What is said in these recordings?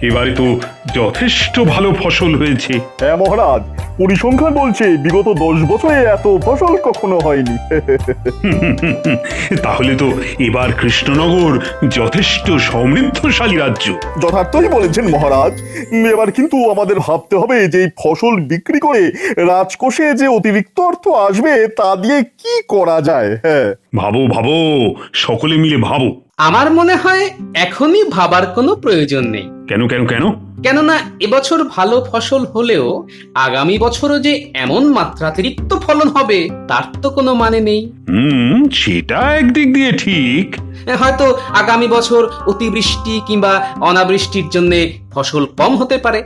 এবারে তো যথেষ্ট ভালো ফসল হয়েছে। হ্যাঁ মহারাজ, পরিসংখ্যান বলছে বিগত 10 বছরে এত ফসল কখনো হয়নি। তাহলে তো এবার কৃষ্ণনগর যথেষ্ট সমৃদ্ধশালী রাজ্য। যথার্থই বলেছেন মহারাজ। এবার কিন্তু আমাদের ভাবতে হবে যে এই ফসল বিক্রি করে রাজকোষে যে অতিরিক্ত অর্থ আসবে তা দিয়ে কি করা যায়। হ্যাঁ ভাবো ভাবো, সকলে মিলে ভাবো। আমার মনে হয় এখনই ভাবার কোনো প্রয়োজন নেই। কেন কেন কেন? কেননা এবছর ভালো ফসল হলেও আগামী বছরও যে এমন মাত্রাতিরিক্ত ফলন হবে তার তো কোনো মানে নেই। সেটা একদিক দিয়ে ঠিক। হয়তো আগামী বছর অতিবৃষ্টি কিংবা অনাবৃষ্টির জন্য ফসল কম হতে পারে।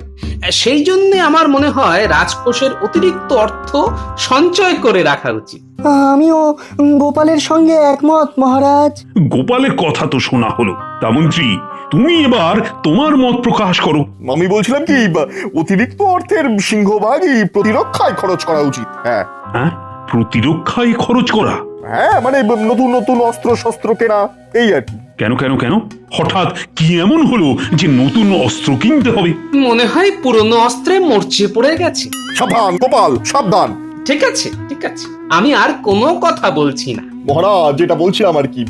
সেই জন্য আমার মনে হয় রাজকোষের অতিরিক্ত অর্থ সঞ্চয় করে রাখা উচিত। আমিও গোপালের সঙ্গে একমত মহারাজ। গোপালের কথা তো শোনা হলো, তা মন্ত্রী তুমি এবার তোমার মত প্রকাশ করো। আমি বলছিলাম কি, অতিরিক্ত অর্থের সিংহভাগই প্রতিরক্ষায় খরচ করা উচিত। হ্যাঁ হ্যাঁ, প্রতিরক্ষায় খরচ করা? হ্যাঁ মানে নতুন নতুন অস্ত্র শস্ত্র কেনা, এই আর কি। কেন কেন কেন? হঠাৎ কি এমন হলো যে নতুন অস্ত্র কিনতে হবে? মনে হয় পুরনো অস্ত্রে মরচে পড়ে গেছে। সাবধান গোপাল, সাবধান। ঠিক আছে ঠিক আছে, আমি আর কোনো কথা বলছি না। মহারাজ যেটা বলছিলাম আর কি,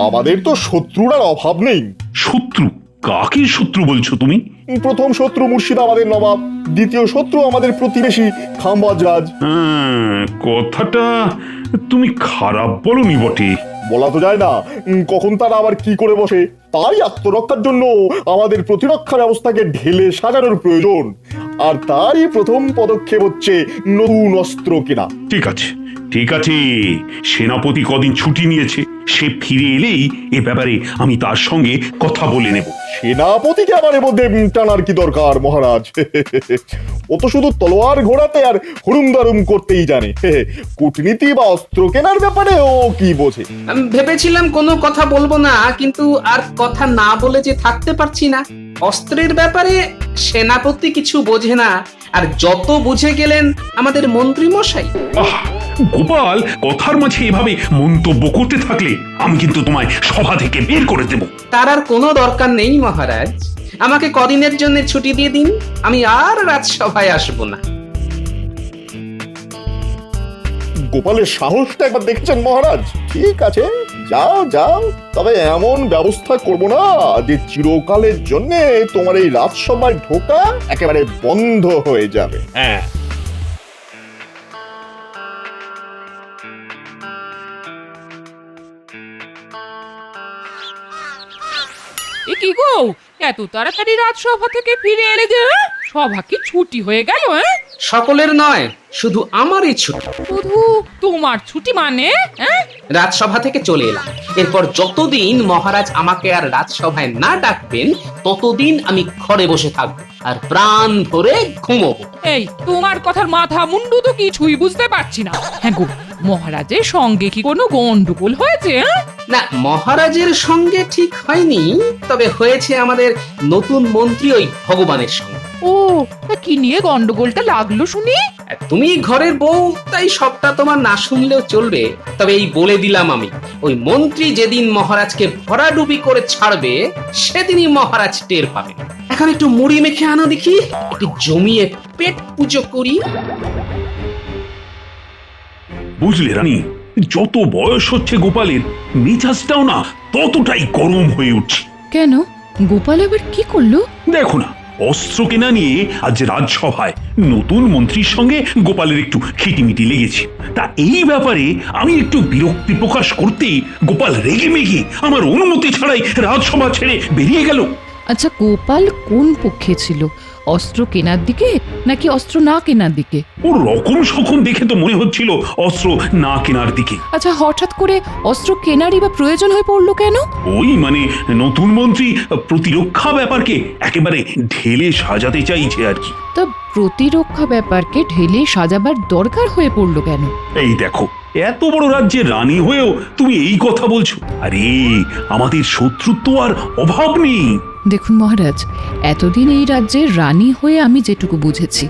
আমাদের তো শত্রুর আর অভাব নেই। শত্রু? কাকে শত্রু বলছো তুমি? প্রথম শত্রু মুর্শিদাবাদের নবাব, দ্বিতীয় শত্রু আমাদের প্রতিবেশী খাম্বাজরাজ। কথাটা তুমি খারাপ বলনি বটে। বলা তো যায় না কখন তারা আবার কি করে বসে। তাই আত্মরক্ষার জন্য আমাদের প্রতিরক্ষা ব্যবস্থাকে ঢেলে সাজানোর প্রয়োজন। আর তারই প্রথম পদক্ষেপ হচ্ছে নতুন অস্ত্র কেনা। ঠিক আছে ঠিক আছে, সেনাপতি কদিন ছুটি নিয়েছে, সে ফিরে এলেই এ ব্যাপারে আমি তার সঙ্গে কথা বলে নেব। সেনাপতিকে আবার এর মধ্যে টানার কি দরকার মহারাজ? ও তো শুধু তলোয়ার ঘোরাতে আর হুড়ুম দারুম করতেই জানে। কূটনীতি বা অস্ত্র কেনার ব্যাপারে ও কি বোঝে? আমি ভেবেছিলাম কোনো কথা বলবো না, কিন্তু আর কথা না বলে যে থাকতে পারছি না। অস্ত্রের ব্যাপারে সেনাপতি কিছু বোঝে না, আর যত বুঝে গেলেন আমাদের মন্ত্রী মশাই। গোপাল, কথার মাঝে এভাবে মন্তব্য করতে থাকলে আমি কিন্তু তোমায় সভা থেকে বের করে দেব। তার আর কোনো দরকার নেই মহারাজ, আমাকে কদিনের জন্য ছুটি দিয়ে দিন, আমি আর রাজসভায় আসবো না। গোপালের সাহসটা একবার দেখেছেন মহারাজ? ঠিক আছে, যাও যাও, তবে এমন ব্যবস্থা করব না যে চিরকালের জন্য তোমার এই রাজসভায় ঢোকা একেবারে বন্ধ হয়ে যাবে। হ্যাঁ এ কি গো, এত তাড়াতাড়ি রাজসভা থেকে ফিরে এলে যে? সভা কি ছুটি হয়ে গেল? সকলের নয়, শুধু আমারই ছুটি। শুধু তোমার ছুটি মানে? রাজসভা থেকে চলে এলাম। এরপর যতদিন মহারাজ আমাকে আর রাজসভায় না ডাকবেন ততদিন আমি ঘরে বসে থাকবো আর প্রাণ ভরে ঘুমোবো। এই তোমার কথার মাথা মুন্ডু তো কিছুই বুঝতে পারছি না। হ্যাঁ গো, মহারাজের সঙ্গে কি কোনো গন্ডগোল হয়েছে? না, মহারাজের সঙ্গে ঠিক হয়নি, তবে হয়েছে আমাদের নতুন মন্ত্রী ওই ভগবানের সঙ্গে। ও, তা কি নিয়ে গন্ডগোলটা লাগলো শুনি? আর তুমি ঘরের বউ, তাই সবটা তোমার না শুনলেও চলবে। তবে এই বলে দিলাম আমি, ওই মন্ত্রী যেদিন মহারাজকে ভরাডুবি করে ছাড়বে সেদিনই মহারাজ টের পাবে। এখন একটু মুড়ি মেখে আনো দেখি, একটু জমিয়ে পেট পুজো করি। বুঝলে রানী, যত বয়স হচ্ছে গোপালের, মেজাজটাও না ততটাই গরম হয়ে উঠছে। কেন, গোপাল এবার কি করলো? দেখো না, অস্ত্র কেনা নিয়ে আজ রাজসভায় নতুন মন্ত্রীর সঙ্গে গোপালের একটু খিটিমিটি লেগেছে। তা এই ব্যাপারে আমি একটু বিরক্তি প্রকাশ করতেই গোপাল রেগে মেগে আমার অনুমতি ছাড়াই রাজসভা ছেড়ে বেরিয়ে গেল। আচ্ছা, গোপাল কোন পক্ষে ছিল? অস্ত্র কেনার দিকে নাকি অস্ত্র না কেনার দিকে? ওর রকম সকম দেখে তো মনে হচ্ছিল অস্ত্র না কেনার দিকে। আচ্ছা, হঠাৎ করে অস্ত্র কেনারই বা প্রয়োজন হয়ে পড়লো কেন? ওই মানে নতুন মন্ত্রী প্রতিরক্ষা ব্যাপারকে একেবারে ঢেলে সাজাতে চাইছে আর কি। তা প্রতিরক্ষা ব্যাপারকে ঢেলে সাজাবার দরকার হয়ে পড়লো কেন? এই দেখো, এত বড় রাজ্যের রানী হয়েও তুমি এই কথা বলছো? আরে আমাদের শত্রুত্ব আর অভাব নেই। দেখুন মহারাজ, এতদিন এই রাজ্যের রানী হয়ে আমি যেটুকু বুঝেছি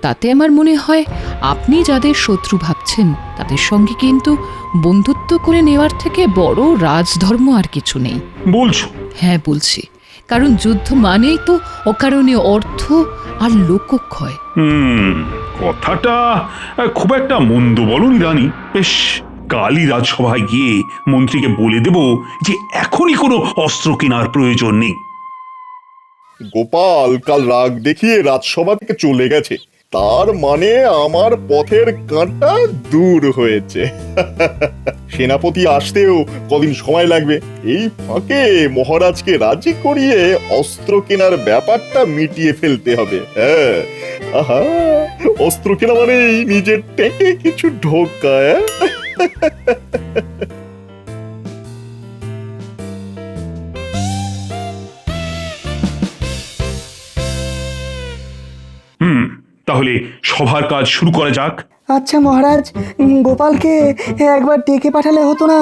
তাতে আমার মনে হয় আপনি যাদের শত্রু ভাবছেন তাদের সঙ্গে কিন্তু বন্ধুত্ব করে নেওয়ার থেকে বড় রাজধর্ম আর কিছু নেই। বলছো? হ্যাঁ বলছি, কারণ যুদ্ধ মানেই তো অকারণে অর্থ আর লোকক্ষয়। কথাটা খুব একটা মন্দ বলনি রানী। বেশ, কালই রাজসভায় গিয়ে মন্ত্রীকে বলে দেব যে এখনই কোনো অস্ত্র কেনার প্রয়োজন নেই। গোপাল কাল রাগ দেখিয়ে রাজসভা থেকে চলে গেছে, তার মানে আমার পথের কাঁটা দূর হয়েছে। সেনাপতি আসতেও কদিন সময় লাগবে। এই ফাঁকে মহারাজকে রাজি করিয়ে অস্ত্র কেনার ব্যাপারটা মিটিয়ে ফেলতে হবে। হ্যাঁ, আহা, অস্ত্র কেনা মানেই নিজের টেকে কিছু ঢোকা। তাহলে সভার কাজ শুরু করা যাক। আচ্ছা মহারাজ, গোপালকে একবার ডেকে পাঠালে হতো না?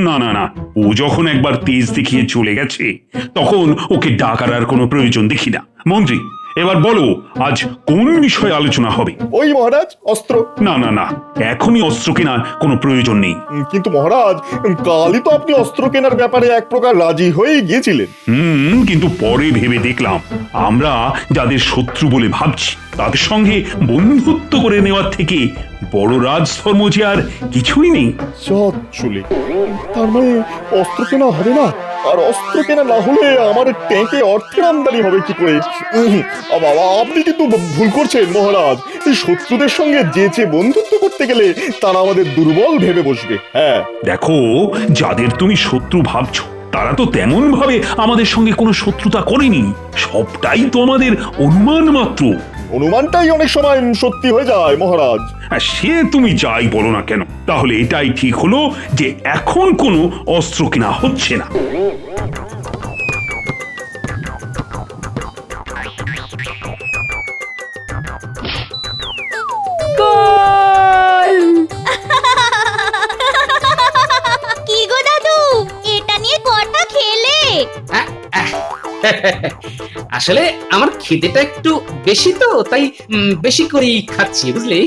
না না না, ও যখন একবার তেজ দেখিয়ে চলে গেছে তখন ওকে ডাকার আর কোনো প্রয়োজন দেখি না। মন্ত্রী, এবার বলো আজ কোন বিষয়ে আলোচনা হবে? ওই মহারাজ, অস্ত্র। না না না, এখনই অস্ত্র কেনার কোনো প্রয়োজন নেই। কিন্তু মহারাজ, কালই তো আপনি অস্ত্র কেনার ব্যাপারে এক প্রকার রাজি হয়ে গিয়েছিলেন। কিন্তু পরে ভেবে দেখলাম আমরা যাদের শত্রু বলে ভাবছি তাদের সঙ্গে বন্ধুত্ব করে নেওয়ার থেকে বড় রাজধর্ম যে আর কিছুই নেই। চলে, তার মানে অস্ত্র কেনা হবে না? আর অস্ত্র কেনা না হলে আমার ট্যাঙ্কে অর্থের আমদানি হবে কি করে? বাবা, আপনি কিন্তু ভুল করছেন মহারাজ। এই শত্রুদের সঙ্গে যেচে বন্ধুত্ব করতে গেলে তারা আমাদের দুর্বল ভেবে বসবে। হ্যাঁ, দেখো, যাদের তুমি শত্রু ভাবছো তারা তো তেমন ভাবে আমাদের সঙ্গে কোনো শত্রুতা করেনি। সবটাই তো আমাদের অনুমান মাত্র। অনুমানটাই অনেক সময় সত্যি হয়ে যায় মহারাজ। সে তুমি যাই বলো না কেন, তাহলে এটাই ঠিক হলো যে এখন কোনো অস্ত্র কেনা হচ্ছে না। কি গো দাদু, এটা নিয়ে কটা খেলে? আসলে আমার খিদেটা একটু বেশি তো, তাই বেশি করেই খাচ্ছি, বুঝলি?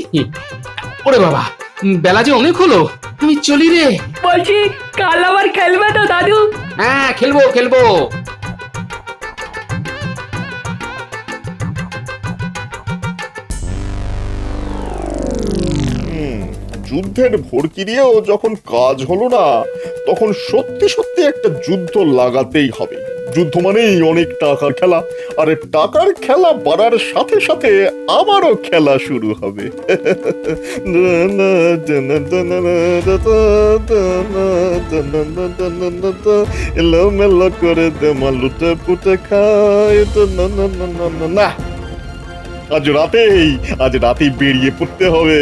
ওরে বাবা, বেলা যে অনেক হলো, আমি চলি রে। বলছি কাল আবার খেলবে তো দাদু? হ্যাঁ, খেলবো খেলবো। যুদ্ধের ভড়কি দিয়েও যখন কাজ হলো না, তখন সত্যি সত্যি একটা যুদ্ধ লাগাতেই হবে। যুদ্ধ মানেই অনেক টাকার খেলা, আর টাকার খেলা বাড়ার সাথে সাথে আমারও খেলা শুরু হবে। এলোমেলো করে দেমা লুটে পুটে খায়। না, আজ রাতেই বেরিয়ে পড়তে হবে।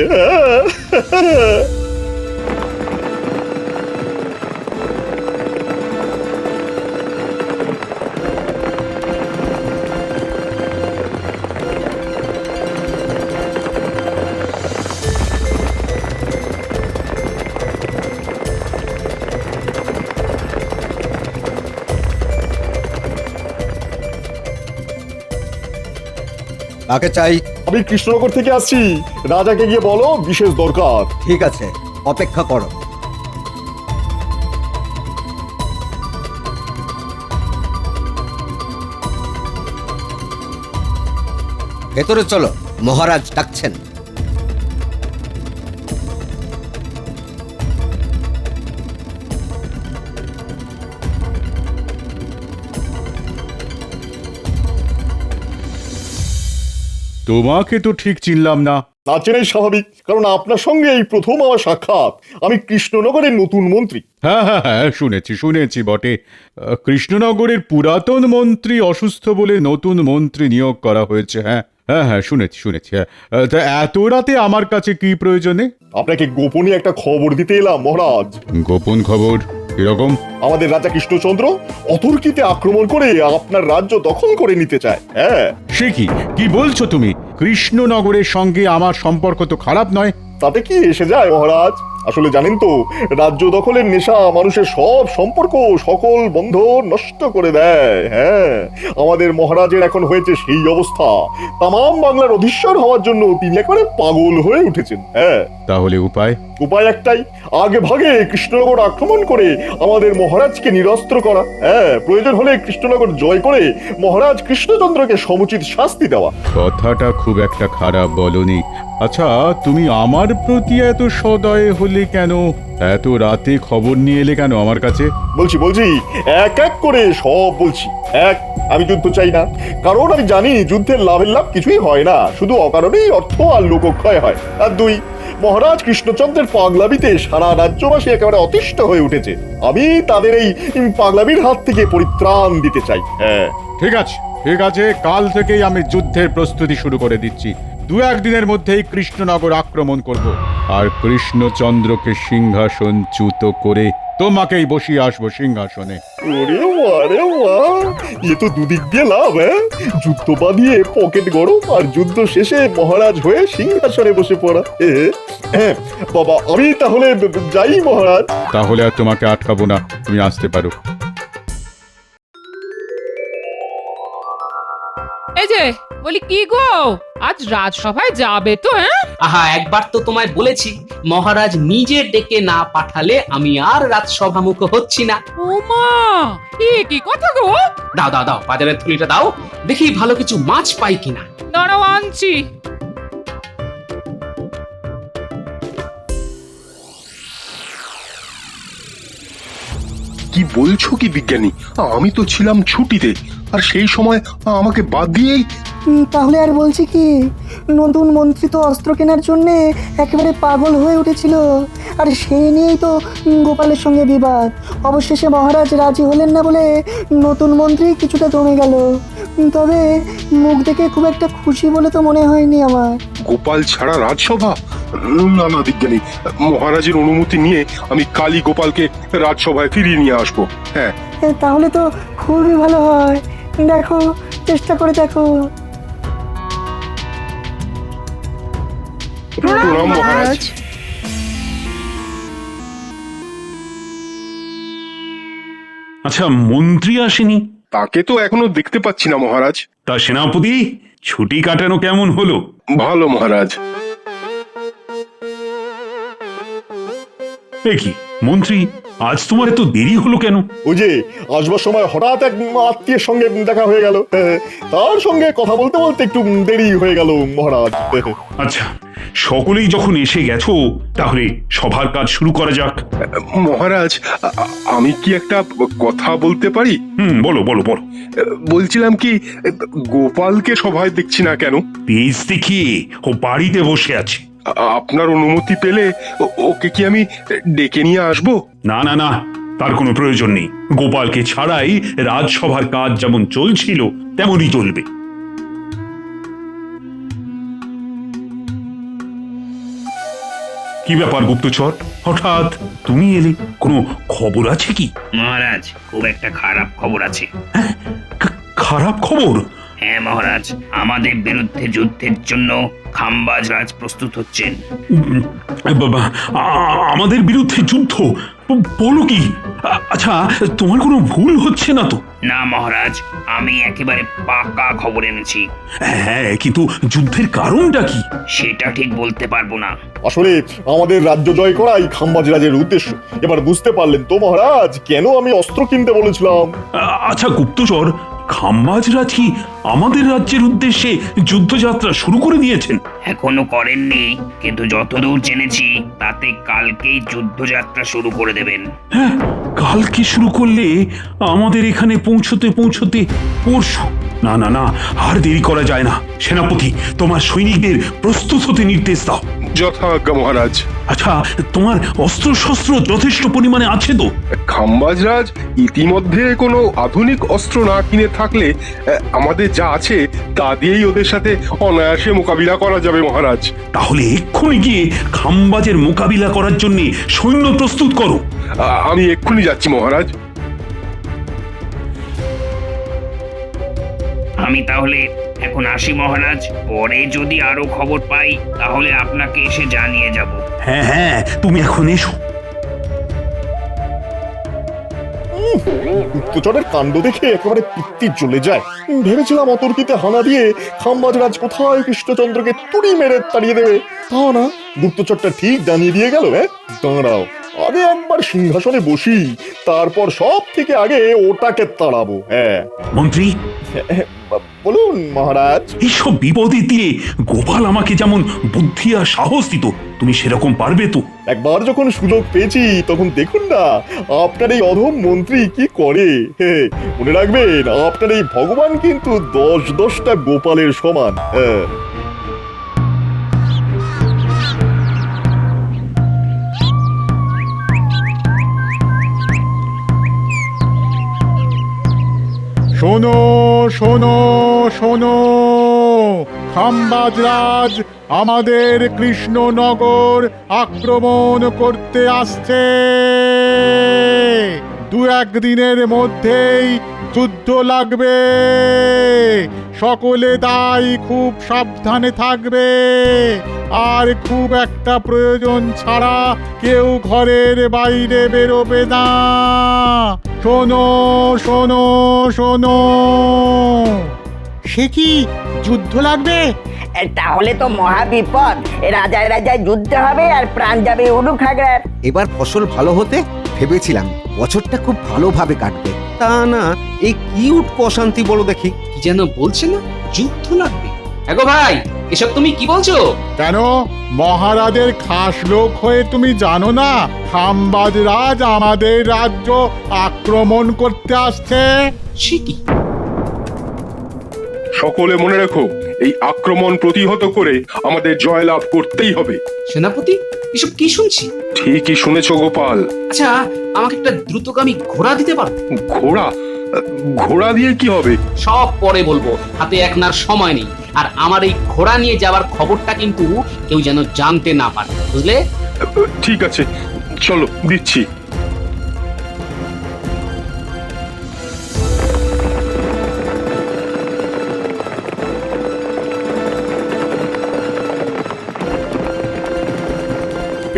কাকে চাই? আমি কৃষ্ণনগর থেকে আসছি, রাজাকে গিয়ে বলো বিশেষ দরকার। ঠিক আছে, অপেক্ষা করো। ভেতরে চলো, মহারাজ ডাকছেন। তোমাকে তো ঠিক চিনলাম না। না চেনাই স্বাভাবিক, কারণ আপনার সঙ্গে এই প্রথম আমার সাক্ষাৎ। আমি কৃষ্ণনগরের নতুন মন্ত্রী। হ্যাঁ হ্যাঁ হ্যাঁ, শুনেছি বটে। কৃষ্ণনগরের পুরাতন মন্ত্রী অসুস্থ বলে নতুন মন্ত্রী নিয়োগ করা হয়েছে। হ্যাঁ হ্যাঁ হ্যাঁ, শুনেছি। হ্যাঁ, তা এত রাতে আমার কাছে কি প্রয়োজনে? আপনাকে গোপনে একটা খবর দিতে এলাম মহারাজ। গোপন খবর? কিরকম? আমাদের রাজা কৃষ্ণচন্দ্র অতর্কিতে আক্রমণ করে আপনার রাজ্য দখল করে নিতে চায়। হ্যাঁ। সে কি বলছো তুমি? কৃষ্ণনগরের সঙ্গে আমার সম্পর্ক তো খারাপ নয়। তাতে কি এসে যায় মহারাজ? আসলে জানেন তো, রাজ্য দখলের নেশা মানুষের সব সম্পর্ক, সকল বন্ধন নষ্ট করে দেয়। হ্যাঁ, আমাদের মহারাজের এখন হয়েছে সেই অবস্থা। তামাম বাংলার অধীশ্বর হওয়ার জন্য তিনি একেবারে পাগল হয়ে উঠেছেন। হ্যাঁ, তাহলে উপায়? উপায় একটাই, আগে ভাগে কৃষ্ণনগর আক্রমণ করে আমাদের মহারাজকে নিরস্ত্র করা। হ্যাঁ, প্রয়োজন হলে কৃষ্ণনগর জয় করে মহারাজ কৃষ্ণচন্দ্রকে সমুচিত শাস্তি দেওয়া। কথাটা খুব একটা খারাপ বলনি। আচ্ছা, তুমি আমার প্রতি এত সদয় হলে কেন? এত রাতে খবর নিয়ে এলে কেন আমার কাছে? বলছি এক এক করে সব বলছি। এক, আমি যুদ্ধ চাই না, কারণ আমি জানি যুদ্ধের লাভের লাভ কিছুই হয় না, শুধু অকারণেই অর্থ আর লোকক্ষয় হয়। আর দুই, মহারাজ কৃষ্ণচন্দ্রের পাগলামিতে সারা রাজ্যবাসী একেবারে অতিষ্ঠ হয়ে উঠেছে। আমি তাদের এই পাগলামির হাত থেকে পরিত্রাণ দিতে চাই। হ্যাঁ, ঠিক আছে, ঠিক আছে, কাল থেকেই আমি যুদ্ধের প্রস্তুতি শুরু করে দিচ্ছি। 2-1 দিনের মধ্যেই কৃষ্ণনগর আক্রমণ করব, আর কৃষ্ণচন্দ্রকে সিংহাসনচ্যুত করে তোমাকেই বসিয়ে আসবো সিংহাসনে। ওরে বাহ, এ তো দুদিক দিয়ে লাভ। হ্যাঁ, যুদ্ধ বাঁধিয়ে পকেট গরম, আর যুদ্ধ শেষে মহারাজ হয়ে সিংহাসনে বসে পড়া। হ্যাঁ বাবা, আমি তাহলে যাই মহারাজ। তাহলে আর তোমাকে আটকাবো না, তুমি আসতে পারো। এই যে বলি, কি গো, আজ রাজসভায় যাবে তো? হ্যাঁ, আহা, একবার তো তোমায় বলেছি, মহারাজ নিজে ডেকে না পাঠালে আমি আর রাজসভামুখ হচ্ছি না। ও মা, এ কি কথা গো? দাও দাও দাও, বাজারের থলিটা দাও, দেখি ভালো কিছু মাছ পাই কিনা। দাঁড়াও, আনছি। কি বলছো কি বিজ্ঞানী? আমি তো ছিলাম ছুটিতে, আর সেই সময় আমাকে বাদ দিয়েই। তাহলে আর বলছি কি, নতুন মন্ত্রী তো অস্ত্র কেনার জন্যে একেবারে পাগল হয়ে উঠেছিল, আর সেই নিয়েই তো গোপালের সঙ্গে বিবাদ। অবশেষে মহারাজ রাজি হলেন না বলে নতুন মন্ত্রী কিছুটা দমে গেল। তবে মুখ দেখে খুব একটা খুশি বলে তো মনে হয়নি আমার। গোপাল ছাড়া রাজসভা? না না বিজ্ঞানী, মহারাজের অনুমতি নিয়ে আমি কালই গোপালকে রাজসভায় ফিরিয়ে নিয়ে আসবো। হ্যাঁ, তাহলে তো খুবই ভালো হয়। দেখো, চেষ্টা করে দেখো। প্রণাম মহারাজ। আচ্ছা, মন্ত্রী আসেনি? তাকে তো এখনো দেখতে পাচ্ছি না মহারাজ। তা সেনাপতি, ছুটি কাটানো কেমন হলো? ভালো মহারাজ। এ কি মন্ত্রী, আজ তোমার এত দেরি হলো কেন? ওই যে আসবার সময় হঠাৎ এক আত্মীয়ের সঙ্গে দেখা হয়ে গেল, তার সঙ্গে কথা বলতে বলতে একটু দেরি হয়ে গেল মহারাজ। আচ্ছা, সকলেই যখন এসে গেছো, তাহলে সভার কাজ শুরু করা যাক। মহারাজ, আমি কি একটা কথা বলতে পারি? বলো বলো বলো। বলছিলাম কি, গোপালকে সভায় দেখছি না কেন? তেজ দেখিয়ে ও বাড়িতে বসে আছে। আপনার অনুমতি পেলে ওকে কি আমি ডেকে নিয়ে আসবো? না না না, তার কোনো প্রয়োজন নেই। গোপালকে ছাড়াই রাজসভার কাজ যেমন চলছিল তেমনই চলবে। কি ব্যাপার গুপ্তচর, হঠাৎ তুমি এলে? কোনো খবর আছে কি? মহারাজ, খুব একটা খারাপ খবর আছে। খারাপ খবর? হ্যাঁ মহারাজ, আমাদের বিরুদ্ধে যুদ্ধের জন্য খাম্বাজ রাজ প্রস্তুত হচ্ছেন। বাবা, আমাদের বিরুদ্ধে যুদ্ধ? বলো কি? আচ্ছা, তোমার কোনো ভুল হচ্ছে না তো? না মহারাজ, আমি একেবারে পাকা খবর এনেছি। হ্যাঁ, কিন্তু যুদ্ধের কারণটা কি? সেটা ঠিক বলতে পারবো না। আসলে আমাদের রাজ্য জয় করাই খাম্বাজ রাজের উদ্দেশ্য। এবার বুঝতে পারলেন তো মহারাজ, কেন আমি অস্ত্র কিনতে বলেছিলাম? আচ্ছা গুপ্তচর, খাম্বাজরাজ কি আমাদের রাজ্যের উদ্দেশ্যে যুদ্ধযাত্রা শুরু করে দিয়েছেন? এখনো করেননি, কিন্তু যতদূর জেনেছি তাতে কালকেই যুদ্ধযাত্রা শুরু করে দেবেন। হ্যাঁ, কালকে শুরু করলে আমাদের এখানে পৌঁছতে পৌঁছতে পরশু। না না না, আর দেরি করা যায় না। সেনাপতি, তোমার সৈনিকদের প্রস্তুত হতে নির্দেশ দাও। যথাজ্ঞা মহারাজ। আচ্ছা, তোমার অস্ত্র শস্ত্র যথেষ্ট পরিমাণে আছে তো? খাম্বাজ রাজ ইতিমধ্যে কোনো আধুনিক অস্ত্র না কিনে থাকলে আমাদের যা আছে তা দিয়েই ওদের সাথে অনায়াসে মোকাবিলা করা যাবে মহারাজ। তাহলে এক্ষুনি গিয়ে খাম্বাজের মোকাবিলা করার জন্য সৈন্য প্রস্তুত করো। আমি এক্ষুনি যাচ্ছি মহারাজ। আমি তাহলে এখন আসি মহারাজ, পরে যদি আরো খবর পাই তাহলে আপনাকে এসে জানিয়ে যাব। হ্যাঁ হ্যাঁ, তুমি এখন এসো। গুপ্তচরের কাণ্ড দেখে একেবারে পিত্তি জ্বলে যায়। ভেবেছিলাম অতর্কিতে হানা দিয়ে খাম্বাজরাজ কোথায় কৃষ্ণচন্দ্রকে তুড়ি মেরে তাড়িয়ে দেবে, তা না, গুপ্তচরটা ঠিক জানিয়ে দিয়ে গেল। দাঁড়াও, আগে একবার সিংহাসনে বসি, তারপর সব থেকে আগে ওটাকে তাড়াবো। হ্যাঁ মন্ত্রী, বলুন মহারাজ। এইসব বিপদে দিয়ে গোপাল আমাকে যেমন বুদ্ধি আর সাহস দিত, তুমি সেরকম পারবে তো? একবার যখন সুযোগ পেয়েছি তখন দেখুন না আপনার এই অধম মন্ত্রী কি করে। মনে রাখবেন, আপনার এই ভগবান কিন্তু 10-10টা গোপালের সমান। শোনো শোনো শোনো, খাম্বাজরাজ আমাদের কৃষ্ণনগর আক্রমণ করতে আসছে। 2-1 দিনের মধ্যেই যুদ্ধ লাগবে। সকলে তাই খুব সাবধানে থাকবে, আর খুব একটা প্রয়োজন ছাড়া কেউ ঘরের বাইরে বেরোবে না। শোনো শোনো শোনো। সে কি যুদ্ধ লাগবে? তাহলে তো মহা বিপদ। রাজায় রাজায় যুদ্ধ হবে আর প্রাণ যাবে উলুখাগড়ার। এবার ফসল ভালো হতে ভেবেছিলাম বছরটা খুব ভালোভাবে কাটবে, তা না এই কি উটকো অশান্তি বলো দেখি। কি যেন বলছে না, যুদ্ধ লাগবে। এগো ভাই, এসব তুমি কি বলছো? কেন, মহারাজের খাস লোক হয়ে তুমি জানো না খাম্বাজরাজ আমাদের রাজ্য আক্রমণ করতে আসছে? সে কি? সকলে মনে রেখো, এই আক্রমণ প্রতিহত করে আমাদের জয়লাভ করতেই হবে। সেনাপতি, এসব কি শুনছি? ঠিকই শুনেছ গোপাল। আচ্ছা, আমাকে একটা দ্রুতগামী ঘোড়া দিতে পারো? ঘোড়া? ঘোড়া দিয়ে কি হবে? সব পরে বলবো, হাতে একনার সময় নেই। আর আমার এই ঘোড়া নিয়ে যাওয়ার খবরটা কিন্তু কেউ যেন জানতে না পারে, বুঝলে? ঠিক আছে, চলো দিচ্ছি।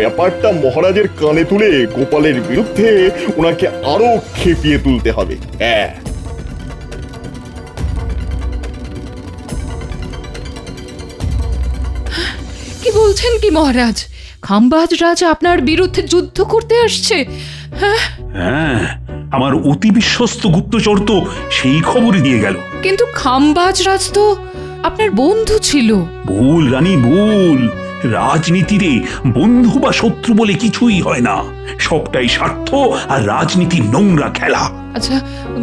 ব্যাপারটা মহারাজের কানে তুলে গোপালের বিরুদ্ধে ওনাকে আরো খেপিয়ে তুলতে হবে। হ্যাঁ, কি বলছেন কি মহারাজ? খাম্বাজ রাজ আপনার বিরুদ্ধে যুদ্ধ করতে আসছে? হ্যাঁ, হ্যাঁ, আমার অতি বিশ্বস্ত গুপ্তচর তো সেই খবরই দিয়ে গেল। কিন্তু খাম্বাজ রাজ তো আপনার বন্ধু ছিল। ভুল রানী, ভুল। রাজনীতিতে বন্ধু বা শত্রু বলে কিছুই হয় না, সবটাই স্বার্থ আর রাজনীতির নোংরা খেলা। আচ্ছা,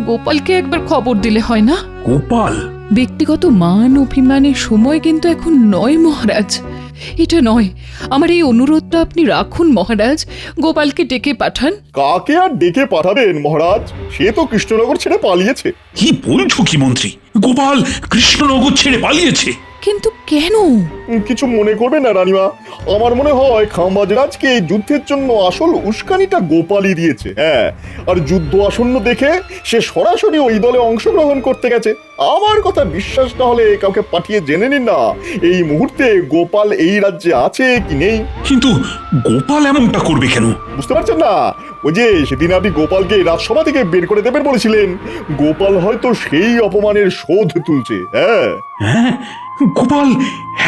গোপালকে একবার খবর দিলে হয় না? গোপাল? ব্যক্তিগত মান অভিমানের সময় কিন্তু এখন নয় মহারাজ, এটা নয়। আমার এই অনুরোধটা আপনি রাখুন মহারাজ, গোপালকে ডেকে পাঠান। কাকে আর ডেকে পাঠাবেন মহারাজ? সে তো কৃষ্ণনগর ছেড়ে পালিয়েছে। কি বলছো কি মন্ত্রী? গোপাল কৃষ্ণনগর ছেড়ে পালিয়েছে? কিন্তু কেন? কিছু মনে করবে না রানীমা, আমার মনে হয় খাম্বাজরাজকে এই যুদ্ধের জন্য আসল উস্কানিটা গোপালই দিয়েছে। হ্যাঁ, আর যুদ্ধ আসন্ন দেখে সে সরাসরি ওই দলে অংশগ্রহণ করতে গেছে। আমার কথা বিশ্বাস না হলে কাউকে পাঠিয়ে জেনে নিন না এই মুহূর্তে গোপাল এই রাজ্যে আছে কি নেই। কিন্তু গোপাল এমনটা করবে কেন? বুঝতে পারছেন না? ওই যে সেদিন আপনি গোপালকে রাজসভা থেকে বের করে দেবেন বলেছিলেন, গোপাল হয়তো সেই অপমানের শোধ তুলছে। হ্যাঁ হ্যাঁ, গোপাল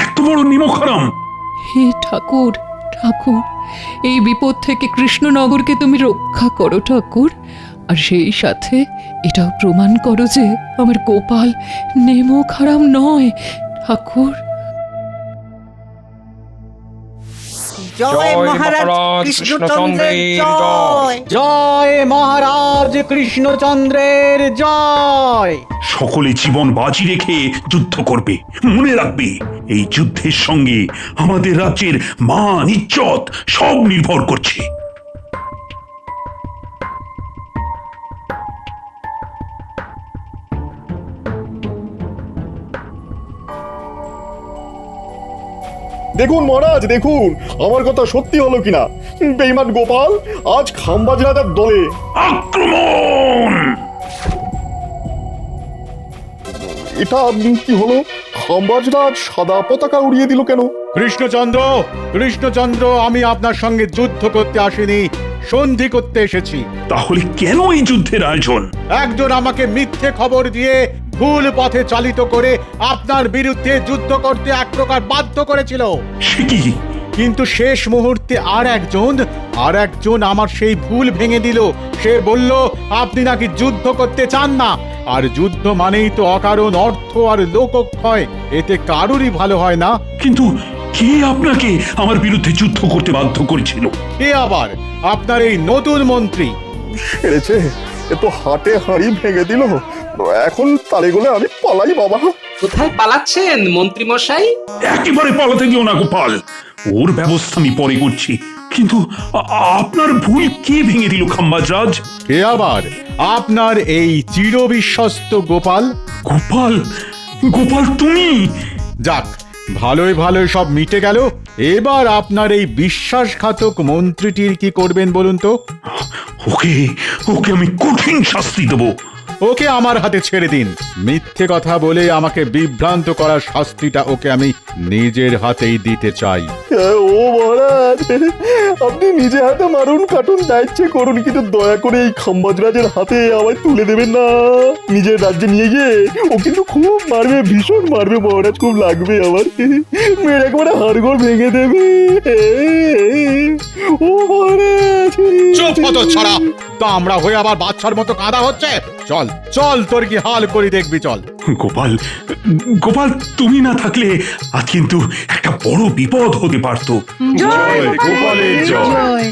এত বড় নিমকহারাম? হে ঠাকুর, ঠাকুর, এই বিপদ থেকে কৃষ্ণনগরকে তুমি রক্ষা করো ঠাকুর। আর সেই সাথে এটাও প্রমাণ করো যে আমার গোপাল নেমক হারাম নয় ঠাকুর। জয় মহারাজ কৃষ্ণচন্দ্রের জয়। জয় মহারাজ কৃষ্ণচন্দ্রের জয়। সকলে জীবন বাজি রেখে যুদ্ধ করবে। মনে রাখবে, এই যুদ্ধের সঙ্গে আমাদের রাজ্যের মান ইজ্জত সব নির্ভর করছে। দেখুন মহারাজ, দেখুন আমার কথা সত্যি হলো কিনা। বেঈমান গোপাল আজ খাম্বাজ রাজার দলে। আক্রমণ! এটা কি হলো? খাম্বাজরাজ সাদা পতাকা উড়িয়ে দিল কেন? কৃষ্ণচন্দ্র, কৃষ্ণচন্দ্র, আমি আপনার সঙ্গে যুদ্ধ করতে আসিনি, সন্ধি করতে এসেছি। তাহলে কেন এই যুদ্ধের আয়োজন? একজন আমাকে মিথ্যে খবর দিয়ে ভুল পথে চালিত করে আপনার বিরুদ্ধে যুদ্ধ করতে এক প্রকার বাধ্য করেছিল। সে কি? কিন্তু শেষ মুহূর্তে আর একজন আমার সেই ভুল ভেঙে দিল। সে বলল আপনি নাকি যুদ্ধ করতে চান না, আর যুদ্ধ মানেই তো অকারণ অর্থ আর লোকক্ষয়, এতে কারোরই ভালো হয় না। কিন্তু কে আপনাকে আমার বিরুদ্ধে যুদ্ধ করতে বাধ্য করেছিল? কে আবার? আপনার এই নতুন মন্ত্রী। সেরেছে, এ তো হাটে হাঁড়ি ভেঙে দিল। এখন তালে গলে আমি পালাই বাবা। কোথায় পালাচ্ছেন মন্ত্রী মশাই? একেবারে পালাতে দিও না গোপাল, ওর ব্যবস্থা আমি পরে করছি। কিন্তু আপনার ভুল কে ভেঙে দিল খাম্বাজরাজ? কে আবার? আপনার এই চিরবিশ্বস্ত গোপাল। গোপাল? গোপাল তুমি? যাক, ভালোই ভালোই সব মিটে গেল। এবার আপনার এই বিশ্বাসঘাতক মন্ত্রীটির কি করবেন বলুন তো? ওকে ওকে আমি কঠিন শাস্তি দেবো। ওকে আমার হাতে ছেড়ে দিন। মিথ্যে কথা বলে আমাকে বিভ্রান্ত করার শাস্তিটা ওকে আমি নিজের হাতেই দিতে চাই। ও মহারাজ, আপনি নিজে হাতে মারুন কাটুন যা ইচ্ছে করুন, কিন্তু দয়া করে এই খাম্বাজরাজের হাতে আমায় তুলে দেবেন না। নিজের রাজ্যে নিয়ে গিয়ে ও কিন্তু খুব মারবে, ভীষণ মারবে মহারাজ, খুব লাগবে আমার। মেয়ের একবারে হাড়গোড় ভেঙে দেবে। ও মহারাজ, চুপ হতো ছড়া, তা আমরা হয়ে আবার বাচ্চার মতো কাঁদা হচ্ছে। চল চল, তোর কি হাল করি দেখবি, চল। গোপাল, গোপাল তুমি না থাকলে আজ কিন্তু একটা বড় বিপদ হতে পারতো। জয় গোপালের জয়।